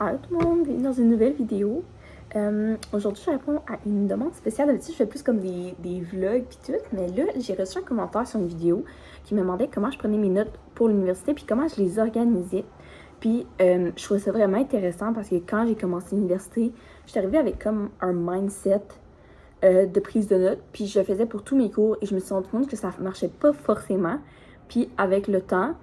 Allô tout le monde, bienvenue dans une nouvelle vidéo. Aujourd'hui, je réponds à une demande spéciale. D'habitude, je fais plus comme des vlogs pis tout, mais là, j'ai reçu un commentaire sur une vidéo qui me demandait comment je prenais mes notes pour l'université puis comment je les organisais. Puis, je trouvais ça vraiment intéressant parce que quand j'ai commencé l'université, j'étais arrivée avec comme un mindset de prise de notes, puis je le faisais pour tous mes cours et je me suis rendu compte que ça marchait pas forcément. Puis, avec le temps,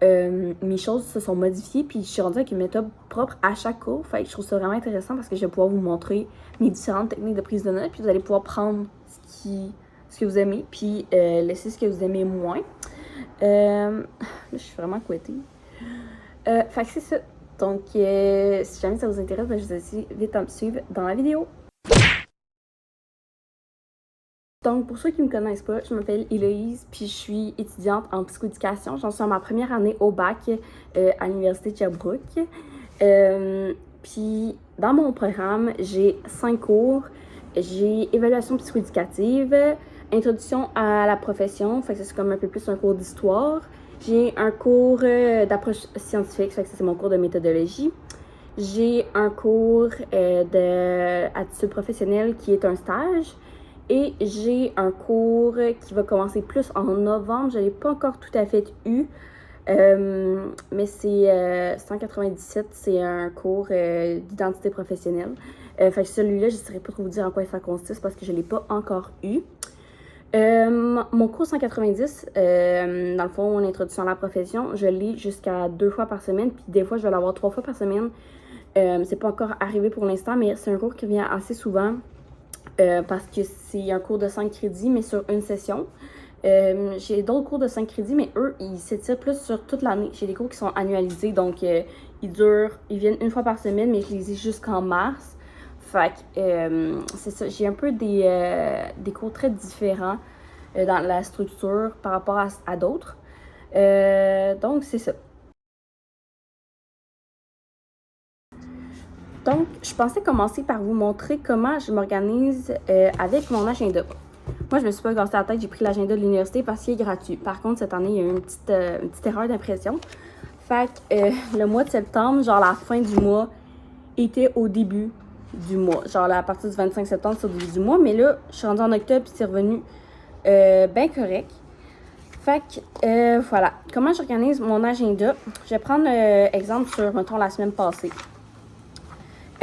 mes choses se sont modifiées, puis je suis rendue avec une méthode propre à chaque cours. Fait que je trouve ça vraiment intéressant parce que je vais pouvoir vous montrer mes différentes techniques de prise de notes, puis vous allez pouvoir prendre ce que vous aimez, puis laisser ce que vous aimez moins. Là, je suis vraiment couettée. Fait que c'est ça. Donc, si jamais ça vous intéresse, ben, je vous invite vite à me suivre dans la vidéo. Donc, pour ceux qui ne me connaissent pas, je m'appelle Héloïse, puis je suis étudiante en psychoéducation. J'en suis à ma première année au bac à l'Université de Sherbrooke. Puis, dans mon programme, j'ai 5 cours. J'ai évaluation psychoéducative, introduction à la profession, fait que c'est comme un peu plus un cours d'histoire. J'ai un cours d'approche scientifique, fait que c'est mon cours de méthodologie. J'ai un cours d'attitude professionnelle qui est un stage. Et j'ai un cours qui va commencer plus en novembre. Je ne l'ai pas encore tout à fait eu. Mais c'est 197, c'est un cours d'identité professionnelle. Fait que celui-là, je ne saurais pas trop vous dire en quoi ça consiste parce que je ne l'ai pas encore eu. Mon cours 190, dans le fond, mon introduction à la profession, je l'ai jusqu'à 2 fois par semaine. Puis des fois, je vais l'avoir 3 fois par semaine. C'est pas encore arrivé pour l'instant, mais c'est un cours qui vient assez souvent. Parce que c'est un cours de 5 crédits, mais sur une session. J'ai d'autres cours de 5 crédits, mais eux, ils s'étirent plus sur toute l'année. J'ai des cours qui sont annualisés, donc ils viennent une fois par semaine, mais je les ai jusqu'en mars. Fait que c'est ça, j'ai un peu des cours très différents dans la structure par rapport à d'autres. Donc, c'est ça. Donc, je pensais commencer par vous montrer comment je m'organise avec mon agenda. Moi, je me suis pas cassé la tête, j'ai pris l'agenda de l'université parce qu'il est gratuit. Par contre, cette année, il y a eu une petite erreur d'impression. Fait que le mois de septembre, genre la fin du mois, était au début du mois. Genre là, à partir du 25 septembre, c'est au début du mois. Mais là, je suis rendue en octobre et c'est revenu bien correct. Fait que voilà. Comment j'organise mon agenda? Je vais prendre exemple sur, mettons, la semaine passée.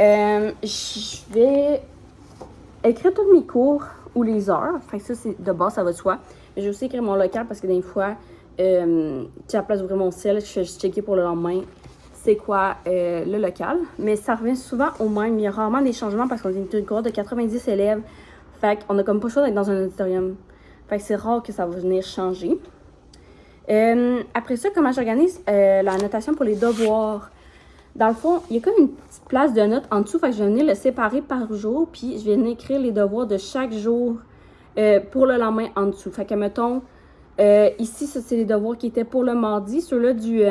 Je vais écrire tous mes cours ou les heures. Fait que ça, c'est de base, ça va de soi. Mais je vais aussi écrire mon local parce que des fois, tu as la place d'ouvrir mon ciel, je fais juste checker pour le lendemain c'est quoi le local. Mais ça revient souvent au même. Il y a rarement des changements parce qu'on est une cohorte de 90 élèves. Fait qu'on a comme pas le choix d'être dans un auditorium. Fait que c'est rare que ça va venir changer. Après ça, comment j'organise la notation pour les devoirs? Dans le fond, il y a comme une petite place de notes en dessous. Fait que je vais venir le séparer par jour. Puis je vais venir écrire les devoirs de chaque jour pour le lendemain en dessous. Fait que, mettons, ici, ça, c'est les devoirs qui étaient pour le mardi. Ceux-là du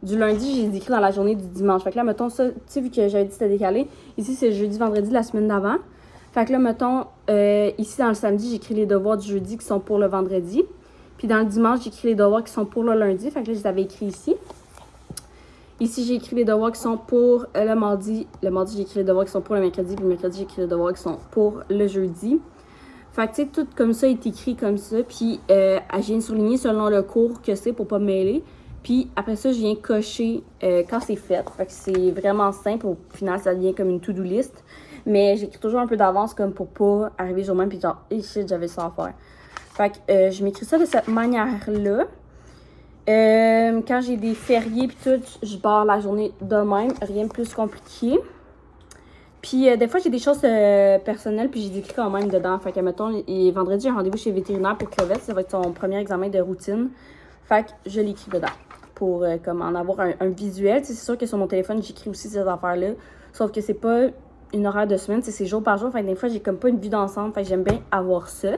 lundi, j'ai écrit dans la journée du dimanche. Fait que là, mettons, ça, tu sais, vu que j'avais dit que c'était décalé, ici, c'est jeudi, vendredi de la semaine d'avant. Fait que là, mettons, ici, dans le samedi, j'écris les devoirs du jeudi qui sont pour le vendredi. Puis dans le dimanche, j'écris les devoirs qui sont pour le lundi. Fait que là, je les avais écrits ici. Ici, j'ai écrit les devoirs qui sont pour le mardi. Le mardi, j'ai écrit les devoirs qui sont pour le mercredi. Puis le mercredi, j'ai écrit les devoirs qui sont pour le jeudi. Fait que, tu sais, tout comme ça est écrit comme ça. Puis, je viens de souligner selon le cours que c'est pour pas me mêler. Puis, après ça, je viens cocher quand c'est fait. Fait que c'est vraiment simple. Au final, ça devient comme une to-do list. Mais j'écris toujours un peu d'avance comme pour pas arriver le jour même puis genre, shit, j'avais ça à faire. Fait que je m'écris ça de cette manière-là. Quand j'ai des fériés puis tout, je barre la journée de même, rien de plus compliqué. Puis des fois, j'ai des choses personnelles puis j'ai des écrit quand même dedans. Fait que, mettons, vendredi, j'ai un rendez-vous chez le vétérinaire pour Clovette. Ça va être son premier examen de routine. Fait que je l'écris dedans pour comme en avoir un visuel. C'est sûr que sur mon téléphone, j'écris aussi ces affaires-là. Sauf que c'est pas une horaire de semaine, c'est jour par jour. Fait que des fois, j'ai comme pas une vue d'ensemble. Fait que j'aime bien avoir ça.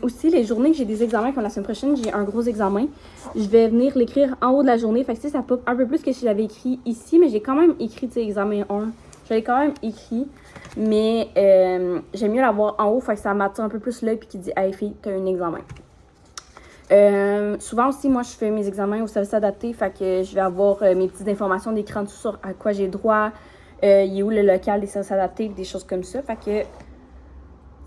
Aussi, les journées que j'ai des examens, comme la semaine prochaine, j'ai un gros examen. Je vais venir l'écrire en haut de la journée. Fait que ça pop un peu plus que si j'avais écrit ici, mais j'ai quand même écrit, tu sais, examen 1. J'avais quand même écrit, mais j'aime mieux l'avoir en haut. Fait que ça m'attire un peu plus l'œil puis qui dit, hey fille, t'as un examen. Souvent aussi, moi, je fais mes examens au service adapté, fait que je vais avoir mes petites informations d'écran dessus sur à quoi j'ai droit, il est où le local des services adaptés, des choses comme ça. Fait que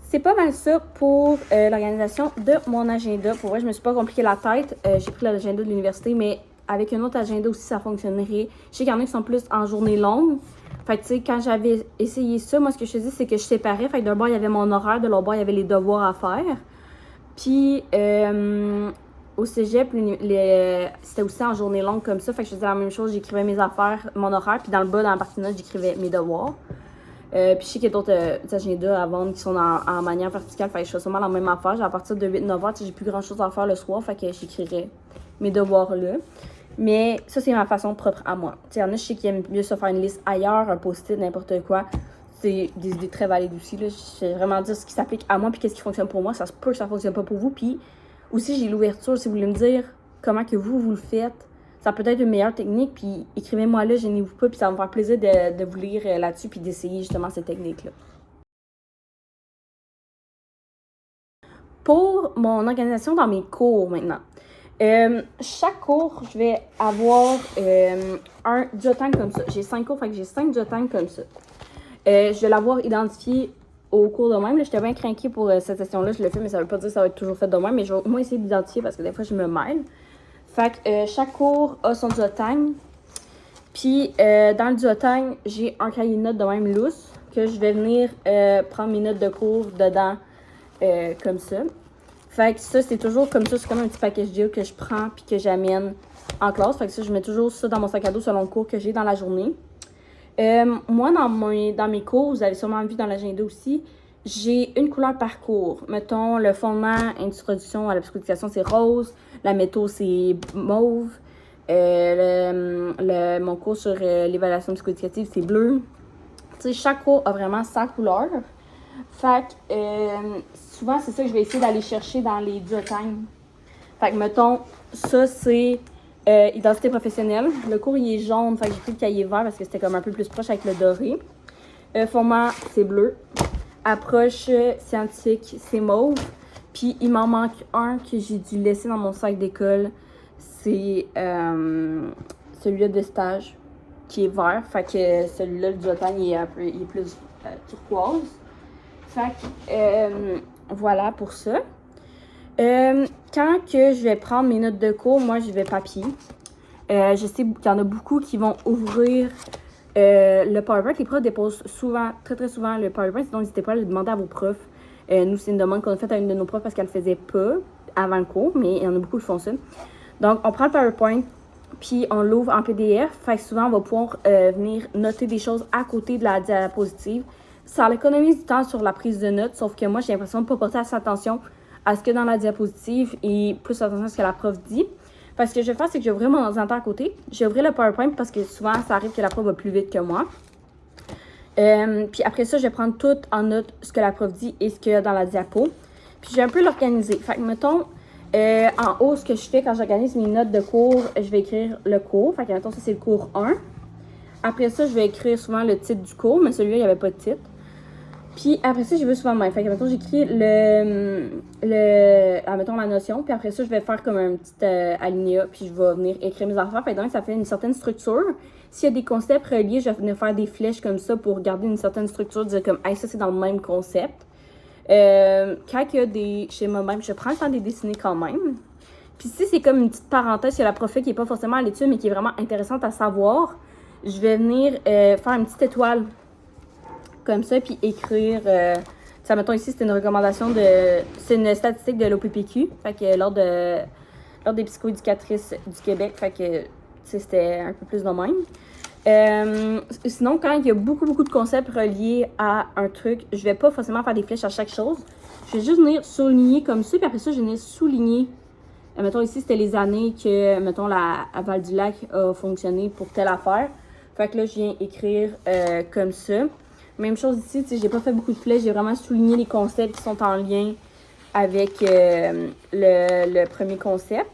c'est pas mal ça pour l'organisation de mon agenda. Pour vrai, je me suis pas compliqué la tête. J'ai pris l'agenda de l'université, mais avec un autre agenda aussi, ça fonctionnerait. Je sais qu'il y en a qui sont plus en journée longue. Fait que, tu sais, quand j'avais essayé ça, moi, ce que je faisais, c'est que je séparais. Fait que d'un bord, il y avait mon horaire, de l'autre bord, il y avait les devoirs à faire. Puis, au cégep, c'était aussi en journée longue comme ça. Fait que je faisais la même chose. J'écrivais mes affaires, mon horaire. Puis, dans le bas, dans la partie note, j'écrivais mes devoirs. Puis, je sais qu'il y a d'autres agendas à vendre qui sont en manière verticale. Fait que je fais sûrement la même affaire. À partir de 8-9 heures, j'ai plus grand chose à faire le soir. Fait que j'écrirais mes devoirs là. Mais ça, c'est ma façon propre à moi. Tu sais, il y en a, je sais qui aiment mieux se faire une liste ailleurs, un post-it, n'importe quoi. C'est des idées très valides aussi. Là. Je vais vraiment dire ce qui s'applique à moi puis qu'est-ce qui fonctionne pour moi. Ça se peut que ça ne fonctionne pas pour vous. Puis aussi, j'ai l'ouverture. Si vous voulez me dire comment que vous le faites, ça peut être une meilleure technique. Puis écrivez-moi là, gênez-vous pas. Puis ça va me faire plaisir de vous lire là-dessus puis d'essayer justement cette technique-là. Pour mon organisation dans mes cours maintenant. Chaque cours, je vais avoir un diotang comme ça. J'ai 5 cours, fait que j'ai 5 diotangs comme ça. Je vais l'avoir identifié au cours de même. J'étais bien craquée pour cette session-là. Je le fais, mais ça veut pas dire que ça va être toujours fait de même. Mais je vais au moins essayer d'identifier parce que des fois, je me mêle. Fait que chaque cours a son diotang. Puis, dans le diotang, j'ai un cahier de notes de même lousse que je vais venir prendre mes notes de cours dedans comme ça. Fait que ça, c'est toujours comme ça. C'est comme un petit package deal que je prends puis que j'amène en classe. Fait que ça, je mets toujours ça dans mon sac à dos selon le cours que j'ai dans la journée. Moi, dans mes cours, vous avez sûrement vu dans l'agenda aussi, j'ai une couleur par cours. Mettons, le fondement, introduction à la psychoéducation, c'est rose. La métaux, c'est mauve. Mon cours sur l'évaluation psychoéducative, c'est bleu. Tu sais, chaque cours a vraiment sa couleur. Fait que souvent, c'est ça que je vais essayer d'aller chercher dans les diotangs. Fait que, mettons, ça, c'est identité professionnelle. Le cours, il est jaune, fait que j'ai pris le cahier vert parce que c'était comme un peu plus proche avec le doré. Format, c'est bleu. Approche scientifique, c'est mauve. Puis, il m'en manque un que j'ai dû laisser dans mon sac d'école. C'est celui-là de stage, qui est vert. Fait que celui-là, le diotang, il est plus turquoise. Fait que, voilà pour ça. Quand que je vais prendre mes notes de cours, moi, je vais papier. Je sais qu'il y en a beaucoup qui vont ouvrir le PowerPoint. Les profs déposent souvent, très très souvent, le PowerPoint. Sinon, n'hésitez pas à le demander à vos profs. Nous, c'est une demande qu'on a faite à une de nos profs parce qu'elle ne faisait pas avant le cours, mais il y en a beaucoup qui font ça. Donc, on prend le PowerPoint, puis on l'ouvre en PDF. Fait que souvent, on va pouvoir venir noter des choses à côté de la diapositive. Ça économise du temps sur la prise de notes, sauf que moi, j'ai l'impression de ne pas porter assez attention à ce que dans la diapositive et plus attention à ce que la prof dit. Parce que ce que je vais faire, c'est que je vais ouvrir mon ordinateur à côté. Je vais ouvrir le PowerPoint parce que souvent, ça arrive que la prof va plus vite que moi. Puis après ça, je vais prendre tout en note ce que la prof dit et ce qu'il y a dans la diapo. Puis je vais un peu l'organiser. Fait que, mettons, en haut, ce que je fais quand j'organise mes notes de cours, je vais écrire le cours. Fait que, mettons, ça, c'est le cours 1. Après ça, je vais écrire souvent le titre du cours, mais celui-là, il n'y avait pas de titre. Puis après ça, je vais souvent même. Fait que, mettons, j'écris mettons, la notion. Puis après ça, je vais faire comme un petit alinéa. Puis je vais venir écrire mes affaires. Fait que donc, ça fait une certaine structure. S'il y a des concepts reliés, je vais venir faire des flèches comme ça pour garder une certaine structure. Dire comme, hey, ça, c'est dans le même concept. Quand il y a des schémas même, je prends le temps de les dessiner quand même. Puis si c'est comme une petite parenthèse, il y a la prof qui n'est pas forcément à l'étude, mais qui est vraiment intéressante à savoir, je vais venir faire une petite étoile comme ça, puis écrire, ça mettons ici, c'est une recommandation c'est une statistique de l'OPPQ, fait que l'ordre des psychoéducatrices du Québec, fait que, c'était un peu plus de même. Sinon, quand il y a beaucoup de concepts reliés à un truc, je vais pas forcément faire des flèches à chaque chose, je vais juste venir souligner comme ça, puis après ça, je vais venir souligner. Mettons ici, c'était les années que, mettons, la Val-du-Lac a fonctionné pour telle affaire. Fait que là, je viens écrire comme ça. Même chose ici, tu sais, j'ai pas fait beaucoup de flèches, j'ai vraiment souligné les concepts qui sont en lien avec le premier concept.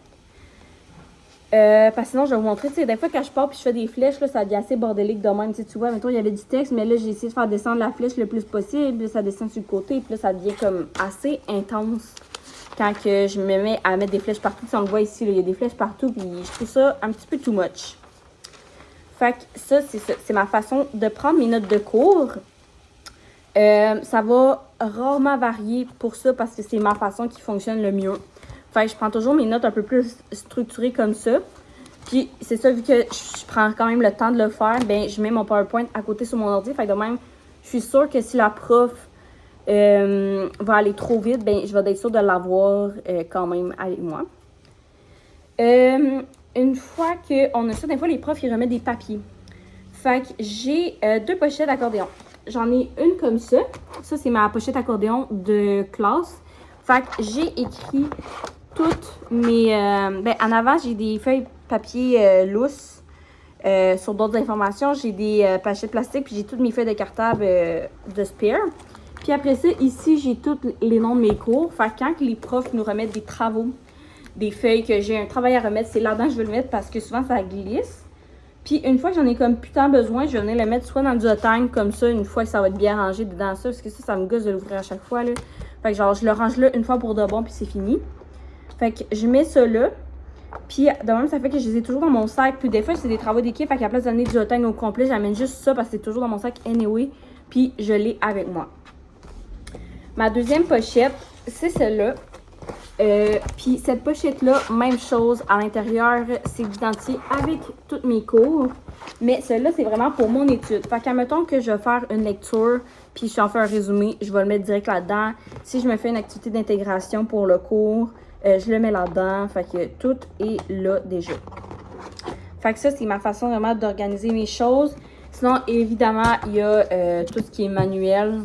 Parce que sinon, je vais vous montrer, tu sais, des fois, quand je pars puis je fais des flèches, là, ça devient assez bordélique de même. Tu vois, mettons, il y avait du texte, mais là, j'ai essayé de faire descendre la flèche le plus possible, puis ça descend sur le côté, puis là, ça devient comme assez intense. quand que je me mets à mettre des flèches partout. Si on le voit ici, là, il y a des flèches partout, puis je trouve ça un petit peu too much. Fait que ça, c'est ma façon de prendre mes notes de cours. Ça va rarement varier pour ça parce que c'est ma façon qui fonctionne le mieux. Fait que je prends toujours mes notes un peu plus structurées comme ça. Puis c'est ça, vu que je prends quand même le temps de le faire, ben je mets mon PowerPoint à côté sur mon ordi. Fait que de même, je suis sûre que si la prof va aller trop vite, ben je vais être sûre de l'avoir quand même avec moi. Une fois qu'on a ça, des fois les profs ils remettent des papiers. Fait que j'ai 2 pochettes d'accordéon. J'en ai une comme ça. Ça, c'est ma pochette accordéon de classe. Fait que j'ai écrit toutes mes... ben, en avant, j'ai des feuilles papier lousses sur d'autres informations. J'ai des pochettes plastiques, puis j'ai toutes mes feuilles de cartable de spare. Puis après ça, ici, j'ai tous les noms de mes cours. Fait que quand les profs nous remettent des travaux, des feuilles que j'ai un travail à remettre, c'est là-dedans que je veux le mettre parce que souvent, ça glisse. Puis une fois que j'en ai comme putain besoin, je vais venir le mettre soit dans le duotime comme ça, une fois que ça va être bien rangé dedans ça, parce que ça me gosse de l'ouvrir à chaque fois, là. Fait que genre, je le range là une fois pour de bon, puis c'est fini. Fait que je mets ça là. Puis de même, ça fait que je les ai toujours dans mon sac. Puis des fois, c'est des travaux d'équipe, fait qu'à la place d'amener du duotime au complet, j'amène juste ça parce que c'est toujours dans mon sac anyway. Puis je l'ai avec moi. Ma deuxième pochette, c'est celle-là. Puis cette pochette-là, même chose, à l'intérieur, c'est identifié avec tous mes cours. Mais celle-là, c'est vraiment pour mon étude. Fait qu'admettons que je vais faire une lecture, puis je vais en faire un résumé, je vais le mettre direct là-dedans. Si je me fais une activité d'intégration pour le cours, je le mets là-dedans. Fait que tout est là déjà. Fait que ça, c'est ma façon vraiment d'organiser mes choses. Sinon, évidemment, il y a tout ce qui est manuel.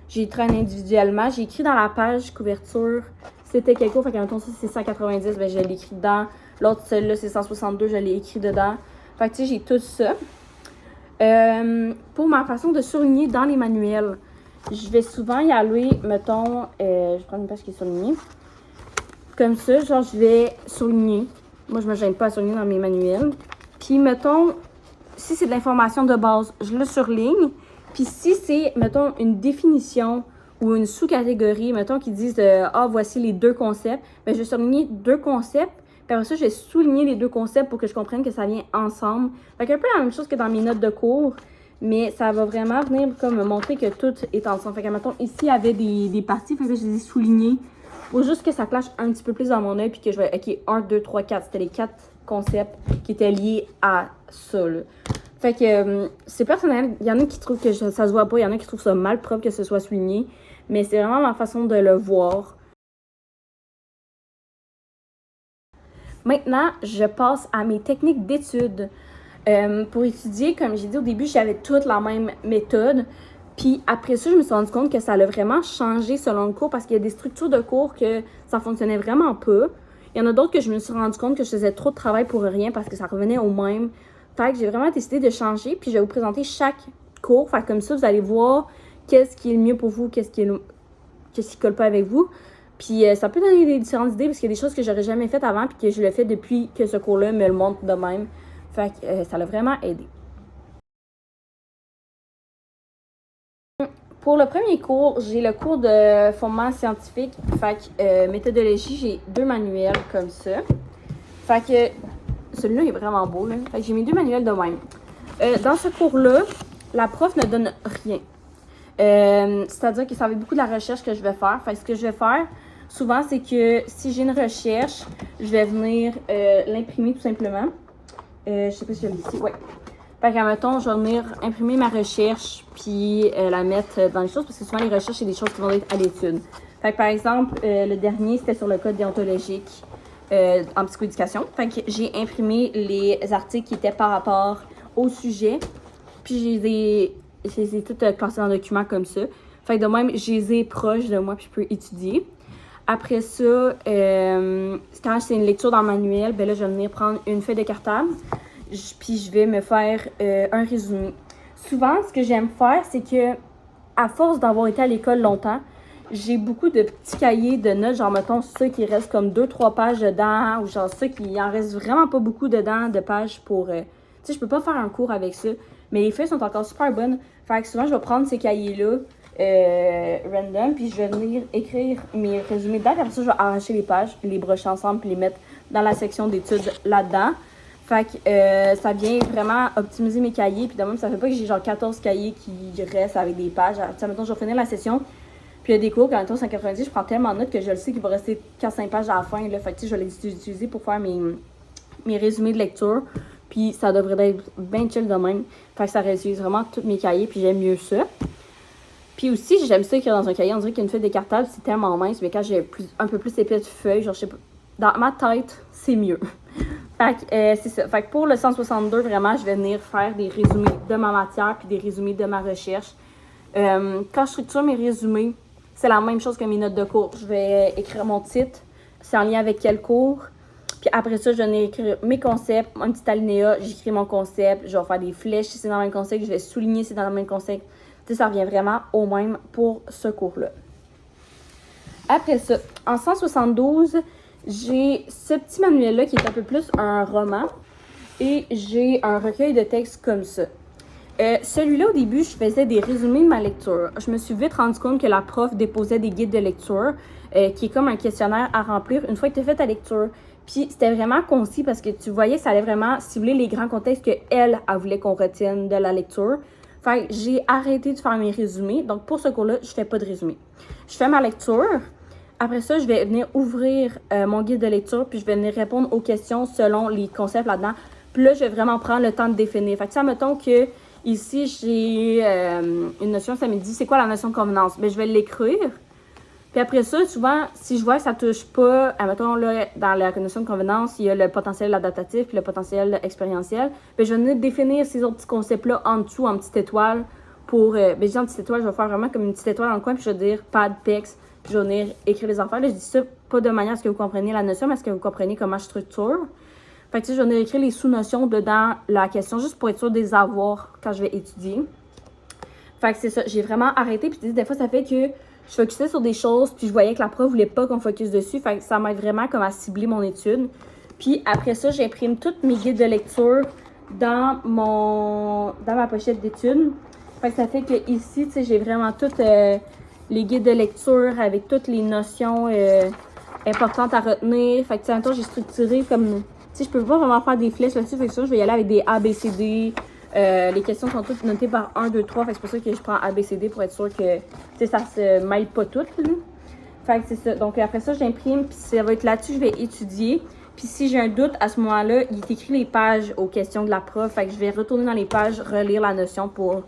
J'ai écrit individuellement. J'ai écrit dans la page couverture. C'était quel cours? Fait que mettons, ça, c'est 190, ben je l'ai écrit dedans. L'autre, celle-là, c'est 162, je l'ai écrit dedans. Fait que tu sais, j'ai tout ça. Pour ma façon de surligner dans les manuels, je vais souvent y aller, mettons, je vais prendre une page qui est surlignée. Comme ça, genre, je vais surligner. Moi, je me gêne pas à surligner dans mes manuels. Puis, mettons, si c'est de l'information de base, je le surligne. Puis, si c'est, mettons, une définition ou une sous-catégorie, mettons, qui disent voici les 2 concepts, ben, je vais surligner 2 concepts. Puis après ça, je vais souligner les 2 concepts pour que je comprenne que ça vient ensemble. Fait qu'un peu la même chose que dans mes notes de cours, mais ça va vraiment venir comme me montrer que tout est ensemble. Fait que, mettons, ici, il y avait des parties, fait que je les ai soulignées pour juste que ça clash un petit peu plus dans mon œil, puis que je vais, OK, 1, 2, 3, 4. C'était les 4 concepts qui étaient liés à ça, là. Fait que c'est personnel. Il y en a qui trouvent que ça se voit pas, il y en a qui trouvent ça mal propre que ce soit souligné, mais c'est vraiment ma façon de le voir. Maintenant, je passe à mes techniques d'étude. Pour étudier, comme j'ai dit au début, j'avais toute la même méthode. Puis après ça, je me suis rendu compte que ça a vraiment changé selon le cours parce qu'il y a des structures de cours que ça fonctionnait vraiment pas. Il y en a d'autres que je me suis rendu compte que je faisais trop de travail pour rien parce que ça revenait au même. Fait que j'ai vraiment décidé de changer. Puis je vais vous présenter chaque cours. Fait que comme ça, vous allez voir qu'est-ce qui est le mieux pour vous, qu'est-ce qui colle pas avec vous. Puis ça peut donner des différentes idées parce qu'il y a des choses que j'aurais jamais faites avant puis que je le fais depuis que ce cours-là me le montre de même. Fait que ça l'a vraiment aidé. Pour le premier cours, j'ai le cours de fondement scientifique. Fait que méthodologie, j'ai 2 manuels comme ça. Fait que celui-là est vraiment beau, là. Fait que j'ai mes 2 manuels de même. Dans ce cours-là, la prof ne donne rien. C'est-à-dire que ça va être beaucoup de la recherche que je vais faire. Fait que ce que je vais faire, souvent, c'est que si j'ai une recherche, je vais venir l'imprimer tout simplement. Je sais pas si je l'ai ici. Ouais. Fait que, mettons, je vais venir imprimer ma recherche puis la mettre dans les choses parce que souvent, les recherches, c'est des choses qui vont être à l'étude. Fait que, par exemple, le dernier, c'était sur le code déontologique en psychoéducation. Fait que j'ai imprimé les articles qui étaient par rapport au sujet. Puis, je les ai toutes classées dans un document comme ça. Fait que de même, je les ai proches de moi puis je peux étudier. Après ça, quand c'est une lecture dans le manuel, ben là, je vais venir prendre une feuille de cartable. Puis je vais me faire un résumé. Souvent, ce que j'aime faire, c'est que à force d'avoir été à l'école longtemps, j'ai beaucoup de petits cahiers de notes, genre mettons ceux qui restent comme 2-3 pages dedans, ou genre ceux qui en reste vraiment pas beaucoup dedans de pages pour... tu sais, je peux pas faire un cours avec ça, mais les feuilles sont encore super bonnes. Fait que souvent, je vais prendre ces cahiers-là, random, puis je vais venir écrire mes résumés dedans, puis après ça, je vais arracher les pages, les brocher ensemble, puis les mettre dans la section d'études là-dedans. Fait que ça vient vraiment optimiser mes cahiers, puis de même, ça fait pas que j'ai genre 14 cahiers qui restent avec des pages. Tu sais, mettons, je vais finir la session, puis il y a des cours, quand mettons 190, je prends tellement de notes que je le sais qu'il va rester 4-5 pages à la fin, là. Fait que tu sais, je vais les utiliser pour faire mes résumés de lecture, puis ça devrait être bien chill de même. Fait que ça réutilise vraiment tous mes cahiers, puis j'aime mieux ça. Puis aussi, j'aime ça écrire dans un cahier. On dirait qu'une feuille décartable, c'est tellement mince, mais quand j'ai un peu plus épais de feuilles, genre, je sais pas, dans ma tête, c'est mieux. Fait que c'est ça. Fait que pour le 162, vraiment, je vais venir faire des résumés de ma matière puis des résumés de ma recherche. Quand je structure mes résumés, c'est la même chose que mes notes de cours. Je vais écrire mon titre, c'est en lien avec quel cours. Puis après ça, je vais écrire mes concepts, un petit alinéa, j'écris mon concept, je vais faire des flèches si c'est dans le même concept, je vais souligner si c'est dans le même concept. Tu sais, ça revient vraiment au même pour ce cours-là. Après ça, en 172, j'ai ce petit manuel-là qui est un peu plus un roman et j'ai un recueil de textes comme ça. Celui-là, au début, je faisais des résumés de ma lecture. Je me suis vite rendu compte que la prof déposait des guides de lecture qui est comme un questionnaire à remplir une fois que tu as fait ta lecture. Puis c'était vraiment concis parce que tu voyais que ça allait vraiment cibler les grands contextes qu'elle voulait qu'on retienne de la lecture. Fait que j'ai arrêté de faire mes résumés. Donc pour ce cours-là, je fais pas de résumé. Je fais ma lecture. Après ça, je vais venir ouvrir mon guide de lecture puis je vais venir répondre aux questions selon les concepts là-dedans. Puis là, je vais vraiment prendre le temps de définir. Fait que ça, mettons que ici, j'ai une notion, ça me dit c'est quoi la notion de convenance? Bien, je vais l'écrire. Puis après ça, souvent, si je vois que ça touche pas, mettons là, dans la notion de convenance, il y a le potentiel adaptatif puis le potentiel expérientiel. Bien, je vais venir définir ces autres petits concepts-là en dessous, en petite étoile. Pour, bien, je dis en petite étoile, je vais faire vraiment comme une petite étoile dans le coin, puis je vais dire pas de PEX, puis je vais venir écrire les affaires. Là, je dis ça pas de manière à ce que vous compreniez la notion, mais à ce que vous compreniez comment je structure. Fait que tu sais, je vais venir écrire les sous-notions dedans la question, juste pour être sûr de les avoir quand je vais étudier. Fait que c'est ça, j'ai vraiment arrêté, puis des fois, ça fait que je focusais sur des choses, puis je voyais que la prof voulait pas qu'on focus dessus. Fait que ça m'aide vraiment comme à cibler mon étude. Puis après ça, j'imprime tous mes guides de lecture dans ma pochette d'études. Fait que ça fait que ici, tu sais, j'ai vraiment tous les guides de lecture avec toutes les notions importantes à retenir. Fait que, tu sais, j'ai structuré comme... Tu sais, je peux pas vraiment faire des flèches là-dessus. Fait que ça, je vais y aller avec des A, B, C, D. Les questions sont toutes notées par 1, 2, 3. Fait que c'est pour ça que je prends A, B, C, D pour être sûr que, tu sais, ça se mêle pas toutes. Là. Fait que c'est ça. Donc après ça, j'imprime. Puis ça va être là-dessus je vais étudier. Puis si j'ai un doute, à ce moment-là, il est écrit les pages aux questions de la prof. Fait que je vais retourner dans les pages, relire la notion pour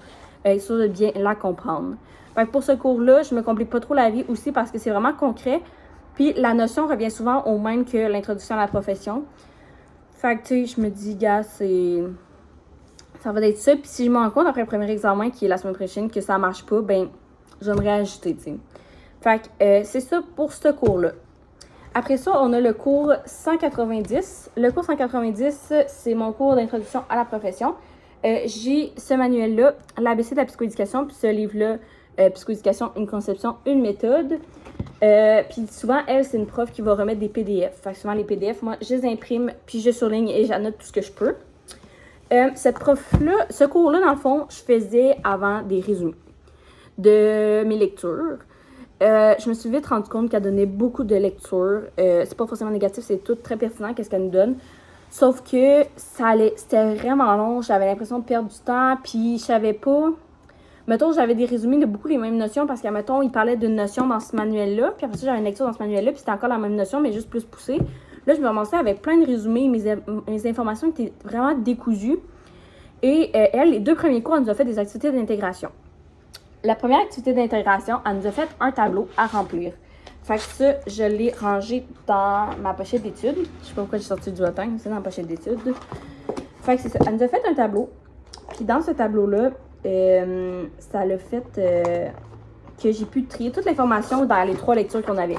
être sûr de bien la comprendre. Fait que pour ce cours-là, je me complique pas trop la vie aussi parce que c'est vraiment concret. Puis la notion revient souvent au même que l'introduction à la profession. Fait que, tu sais, je me dis, gars, ça va être ça. Puis si je me rends compte après le premier examen, qui est la semaine prochaine, que ça marche pas, ben, j'aimerais ajouter, tu sais. Fait que c'est ça pour ce cours-là. Après ça, on a le cours 190. Le cours 190, c'est mon cours d'introduction à la profession. J'ai ce manuel-là, l'ABC de la psychoéducation, puis ce livre-là, Psychoéducation, une conception, une méthode. Puis souvent, elle, c'est une prof qui va remettre des PDF. Fait que souvent, les PDF, moi, je les imprime, puis je surligne et j'annote tout ce que je peux. Cette prof-là, ce cours-là, dans le fond, je faisais avant des résumés de mes lectures. Je me suis vite rendu compte qu'elle donnait beaucoup de lectures. C'est pas forcément négatif, c'est tout très pertinent, qu'est-ce qu'elle nous donne. Sauf que c'était vraiment long, j'avais l'impression de perdre du temps, puis je savais pas... Mettons, j'avais des résumés de beaucoup les mêmes notions parce que, mettons, il parlait d'une notion dans ce manuel-là, puis après ça, j'avais une lecture dans ce manuel-là, puis c'était encore la même notion, mais juste plus poussée. Là, je me ramassais avec plein de résumés, mes informations étaient vraiment décousues. Et elle, les 2 premiers cours, elle nous a fait des activités d'intégration. La première activité d'intégration, elle nous a fait un tableau à remplir. Fait que ça, je l'ai rangé dans ma pochette d'études. Je sais pas pourquoi j'ai sorti du bottin, c'est dans la pochette d'études. Fait que c'est ça, elle nous a fait un tableau. Puis dans ce tableau-là, ça l'a fait que j'ai pu trier toute l'information dans les 3 lectures qu'on avait.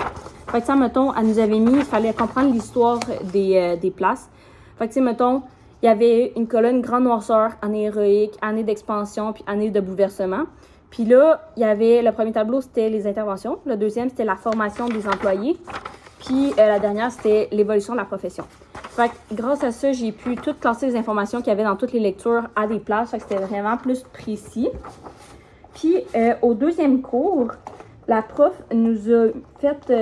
Fait que ça, mettons, elle nous avait mis, il fallait comprendre l'histoire des places. Fait que, tu sais, mettons, il y avait une colonne grande noirceur, année héroïque, année d'expansion, puis année de bouleversement. Puis là, il y avait, le premier tableau, c'était les interventions. Le deuxième, c'était la formation des employés. Puis la dernière, c'était l'évolution de la profession. Fait que grâce à ça, j'ai pu tout classer les informations qu'il y avait dans toutes les lectures à des places. Fait que c'était vraiment plus précis. Puis, au deuxième cours, la prof nous a fait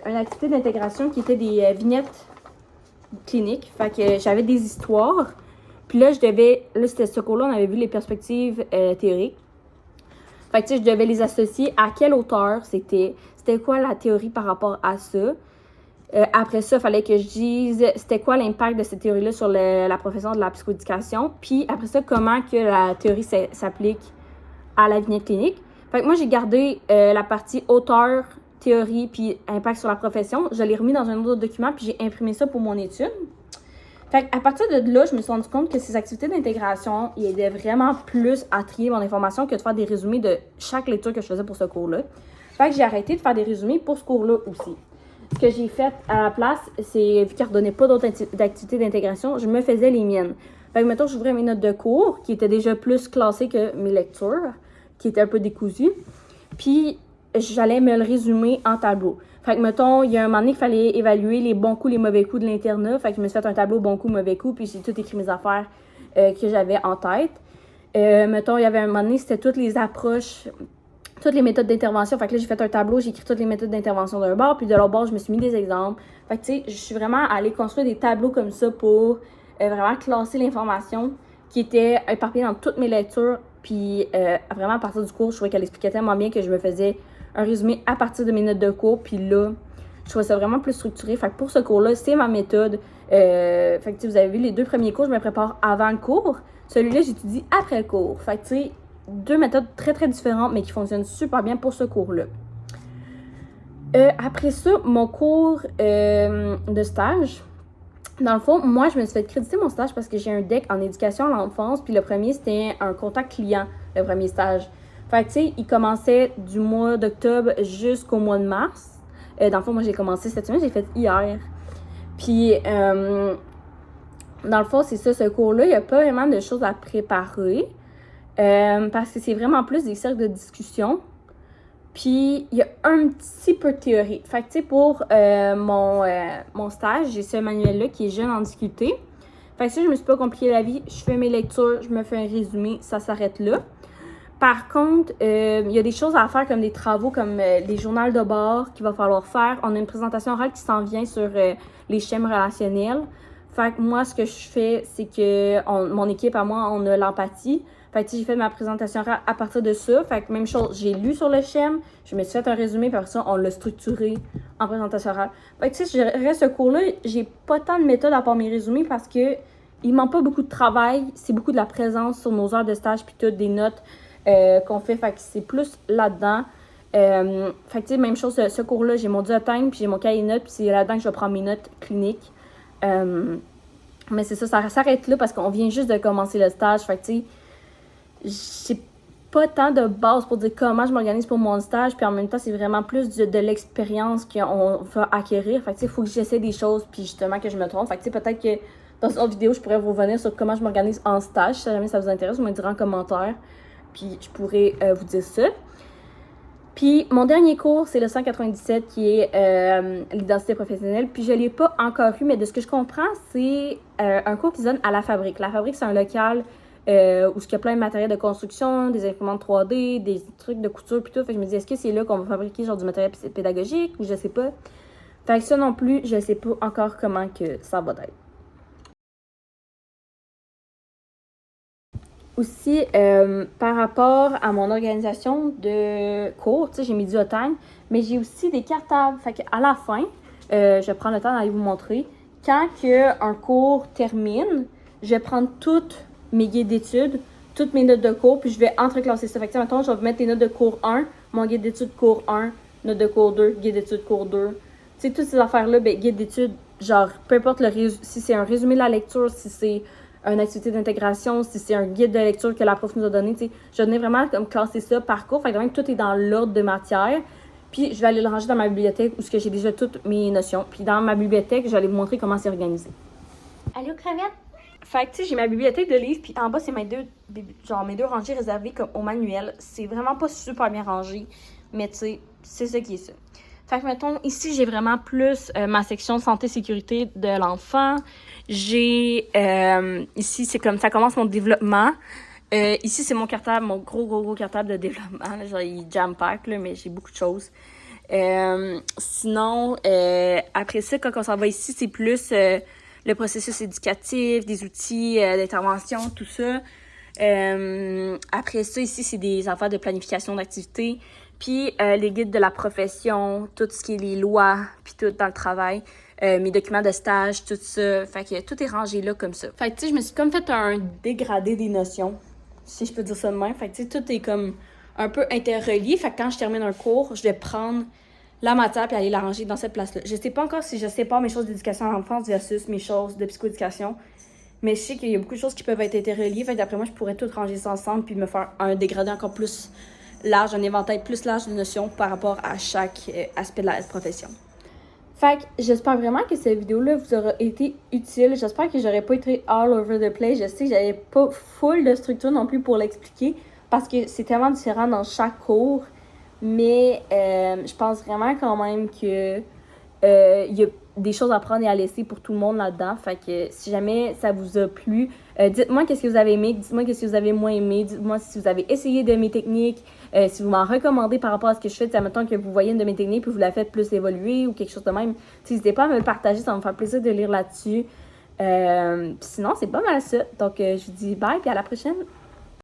une activité d'intégration qui était des vignettes cliniques. Fait que j'avais des histoires. Puis là, c'était ce cours-là, on avait vu les perspectives théoriques. Fait que tu sais, je devais les associer à quel auteur c'était quoi la théorie par rapport à ça. Après ça, il fallait que je dise c'était quoi l'impact de cette théorie-là sur la profession de la psychoéducation. Puis après ça, comment que la théorie s'applique à la vignette clinique. Fait que moi, j'ai gardé la partie auteur, théorie, puis impact sur la profession. Je l'ai remis dans un autre document, puis j'ai imprimé ça pour mon étude. Fait qu'à partir de là, je me suis rendu compte que ces activités d'intégration, ils aidaient vraiment plus à trier mon information que de faire des résumés de chaque lecture que je faisais pour ce cours-là. Fait que j'ai arrêté de faire des résumés pour ce cours-là aussi. Ce que j'ai fait à la place, c'est, vu qu'ils ne redonnaient pas d'autres activités d'intégration, je me faisais les miennes. Fait que, mettons, j'ouvrais mes notes de cours, qui étaient déjà plus classées que mes lectures, qui étaient un peu décousues. Puis, j'allais me le résumer en tableau. Fait que, mettons, il y a un moment donné qu'il fallait évaluer les bons coups, les mauvais coups de l'internat. Fait que je me suis fait un tableau bons coups, mauvais coups, puis j'ai tout écrit mes affaires que j'avais en tête. Mettons, il y avait un moment donné, c'était toutes les approches, toutes les méthodes d'intervention. Fait que là, j'ai fait un tableau, j'ai écrit toutes les méthodes d'intervention d'un bord, puis de l'autre bord, je me suis mis des exemples. Fait que, tu sais, je suis vraiment allée construire des tableaux comme ça pour vraiment classer l'information qui était éparpillée dans toutes mes lectures. Puis, vraiment, à partir du cours, je trouvais qu'elle expliquait tellement bien que je me faisais un résumé à partir de mes notes de cours. Puis là, je trouvais ça vraiment plus structuré. Fait que pour ce cours-là, c'est ma méthode. Fait que, vous avez vu, les 2 premiers cours, je me prépare avant le cours. Celui-là, j'étudie après le cours. Fait que, tu sais, 2 méthodes très, très différentes, mais qui fonctionnent super bien pour ce cours-là. Après ça, mon cours de stage, dans le fond, moi, je me suis fait créditer mon stage parce que j'ai un DEC en éducation à l'enfance. Puis le premier, c'était un contact client, le premier stage. Fait que, tu sais, il commençait du mois d'octobre jusqu'au mois de mars. Dans le fond, moi, j'ai commencé cette semaine, j'ai fait hier. Puis, dans le fond, c'est ça, ce cours-là, il n'y a pas vraiment de choses à préparer. Parce que c'est vraiment plus des cercles de discussion. Puis, il y a un petit peu de théorie. Fait que, tu sais, pour mon stage, j'ai ce manuel-là qui est Jeune en difficulté. Fait que ça, je me suis pas compliqué la vie. Je fais mes lectures, je me fais un résumé, ça s'arrête là. Par contre, il y a des choses à faire comme des travaux, comme les journaux de bord qu'il va falloir faire. On a une présentation orale qui s'en vient sur les schèmes relationnels. Fait que moi, ce que je fais, c'est que mon équipe à moi, on a l'empathie. Fait que j'ai fait ma présentation orale à partir de ça. Fait que même chose, j'ai lu sur le schème, je me suis fait un résumé, puis après ça, on l'a structuré en présentation orale. Fait que tu sais, je reste ce cours-là, j'ai pas tant de méthodes à part mes résumés parce que il manque pas beaucoup de travail. C'est beaucoup de la présence sur nos heures de stage, puis toutes des notes qu'on fait. Fait que c'est plus là-dedans. Fait que tu sais, même chose, ce cours-là, j'ai mon diathème, puis j'ai mon cahier de notes, puis c'est là-dedans que je vais prendre mes notes cliniques. Mais c'est ça s'arrête là parce qu'on vient juste de commencer le stage. Fait que tu sais, j'ai pas tant de base pour dire comment je m'organise pour mon stage, puis en même temps, c'est vraiment plus de l'expérience qu'on va acquérir. Fait que tu sais, il faut que j'essaie des choses, puis justement que je me trompe. Fait que tu sais, peut-être que dans une autre vidéo, je pourrais vous revenir sur comment je m'organise en stage. Si jamais ça vous intéresse, vous me direz en commentaire, puis je pourrais vous dire ça. Puis mon dernier cours, c'est le 197 qui est l'identité professionnelle. Puis je ne l'ai pas encore eu, mais de ce que je comprends, c'est un cours qui se donne à la fabrique. La fabrique, c'est un local où il y a plein de matériel de construction, des imprimantes 3D, des trucs de couture, puis tout. Fait que je me dis, est-ce que c'est là qu'on va fabriquer genre du matériel pédagogique ou je sais pas. Fait que ça non plus, je sais pas encore comment que ça va être. Aussi, par rapport à mon organisation de cours, tu sais, j'ai mis du time, mais j'ai aussi des cartables. Fait qu'à la fin, je vais prendre le temps d'aller vous montrer. Quand un cours termine, je vais prendre toutes mes guides d'études, toutes mes notes de cours, puis je vais entreclasser ça. Fait que, maintenant, je vais vous mettre les notes de cours 1, mon guide d'études cours 1, notes de cours 2, guide d'études cours 2. Tu sais, toutes ces affaires-là, ben, guide d'études, genre, peu importe si c'est un résumé de la lecture, si c'est une activité d'intégration, si c'est un guide de lecture que la prof nous a donné, tu sais, je vais vraiment comme classer ça par cours. Fait que même tout est dans l'ordre de matière. Puis je vais aller le ranger dans ma bibliothèque où j'ai déjà toutes mes notions. Puis dans ma bibliothèque, je vais aller vous montrer comment c'est organisé. Allô, crevette? Fait que tu sais, j'ai ma bibliothèque de livres, puis en bas, c'est mes deux rangées réservées comme au manuel. C'est vraiment pas super bien rangé, mais tu sais, c'est ça qui est ça. Fait que mettons, ici, j'ai vraiment plus ma section santé-sécurité de l'enfant. J'ai, ici, c'est comme ça commence mon développement. Ici, c'est mon cartable, mon gros cartable de développement. Là, genre, il jam-pack, là, mais j'ai beaucoup de choses. Sinon, après ça, quand on s'en va ici, c'est plus le processus éducatif, des outils d'intervention, tout ça. Après ça, ici, c'est des affaires de planification d'activités. Puis les guides de la profession, tout ce qui est les lois, puis tout dans le travail. Mes documents de stage, tout ça. Fait que tout est rangé là comme ça. Fait que tu sais, je me suis comme fait un dégradé des notions, si je peux dire ça de même. Fait que tu sais, tout est comme un peu interrelié. Fait que quand je termine un cours, je vais prendre la matière puis aller la ranger dans cette place-là. Je sais pas encore si je sépare mes choses d'éducation à l'enfance versus mes choses de psychoéducation. Mais je sais qu'il y a beaucoup de choses qui peuvent être interreliées. Fait que d'après moi, je pourrais tout ranger ça ensemble puis me faire un dégradé encore plus large, un éventail plus large de notions par rapport à chaque aspect de la profession. Fait que j'espère vraiment que cette vidéo-là vous aura été utile. J'espère que j'aurais pas été all over the place. Je sais que j'avais pas full de structure non plus pour l'expliquer parce que c'est tellement différent dans chaque cours. Mais je pense vraiment quand même que il y a des choses à prendre et à laisser pour tout le monde là-dedans. Fait que si jamais ça vous a plu, dites-moi qu'est-ce que vous avez aimé, dites-moi qu'est-ce que vous avez moins aimé, dites-moi si vous avez essayé de mes techniques, si vous m'en recommandez par rapport à ce que je fais, admettons que vous voyez une de mes techniques puis vous la faites plus évoluer ou quelque chose de même. N'hésitez pas à me le partager, ça va me faire plaisir de lire là-dessus. Sinon, c'est pas mal ça. Donc, je vous dis bye puis à la prochaine!